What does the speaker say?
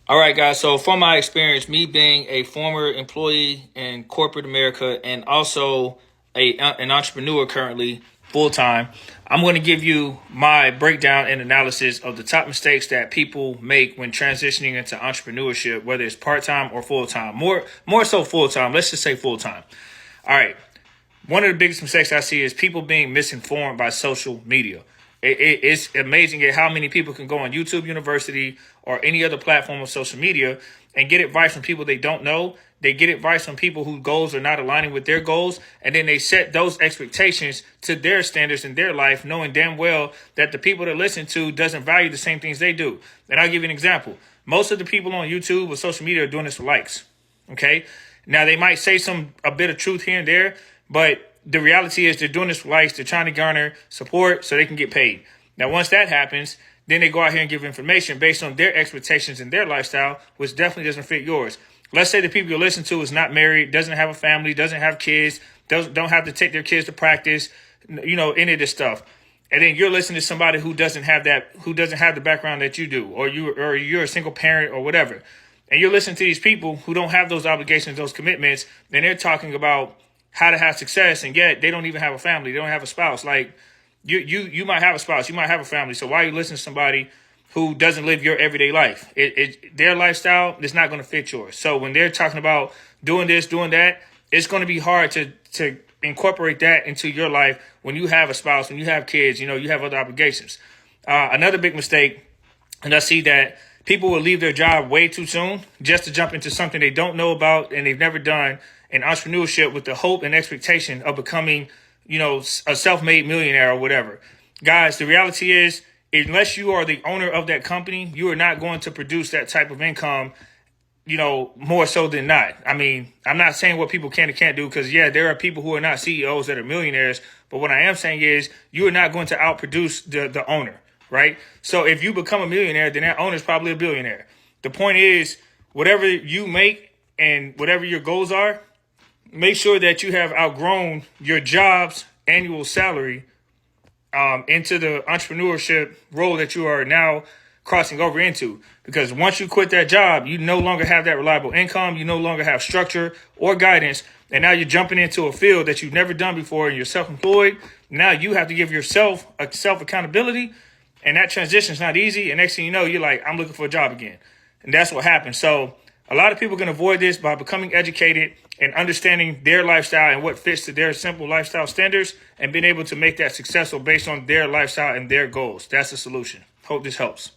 All right, guys. So from my experience, me being a former employee in corporate America and also an entrepreneur currently full time, I'm going to give you my breakdown and analysis of the top mistakes that people make when transitioning into entrepreneurship, whether it's part time or full time. More so full time. Let's just say full time. All right. One of the biggest mistakes I see is people being misinformed by social media. It's amazing at how many people can go on YouTube University or any other platform of social media and get advice from people they don't know. They get advice from people whose goals are not aligning with their goals, and then they set those expectations to their standards in their life, knowing damn well that the people that listen to doesn't value the same things they do. And I'll give you an example. Most of the people on YouTube or social media are doing this for likes. Okay? Now, they might say a bit of truth here and there, but the reality is they're doing this for likes. They're trying to garner support so they can get paid. Now, once that happens, then they go out here and give information based on their expectations and their lifestyle, which definitely doesn't fit yours. Let's say the people you listen to is not married, doesn't have a family, doesn't have kids, don't have to take their kids to practice, any of this stuff. And then you're listening to somebody who doesn't have the background that you do, or you're a single parent or whatever. And you're listening to these people who don't have those obligations, those commitments, and they're talking about how to have success, and yet they don't even have a family. They don't have a spouse. Like you might have a spouse, you might have a family. So why are you listening to somebody who doesn't live your everyday life? Their lifestyle is not going to fit yours. So when they're talking about doing this, doing that, it's going to be hard to incorporate that into your life when you have a spouse, when you have kids, you have other obligations. Another big mistake, and I see that people will leave their job way too soon just to jump into something they don't know about and they've never done in entrepreneurship with the hope and expectation of becoming, a self-made millionaire or whatever. Guys, the reality is, unless you are the owner of that company, you are not going to produce that type of income, more so than not. I mean, I'm not saying what people can and can't do because, there are people who are not CEOs that are millionaires. But what I am saying is you are not going to outproduce the owner, right? So if you become a millionaire, then that owner is probably a billionaire. The point is, whatever you make and whatever your goals are, make sure that you have outgrown your job's annual salary into the entrepreneurship role that you are now crossing over into. Because once you quit that job, you no longer have that reliable income. You no longer have structure or guidance. And now you're jumping into a field that you've never done before and you're self-employed. Now you have to give yourself a self-accountability. And that transition is not easy. And next thing you know, you're like, I'm looking for a job again. And that's what happens. So a lot of people can avoid this by becoming educated and understanding their lifestyle and what fits to their simple lifestyle standards and being able to make that successful based on their lifestyle and their goals. That's the solution. Hope this helps.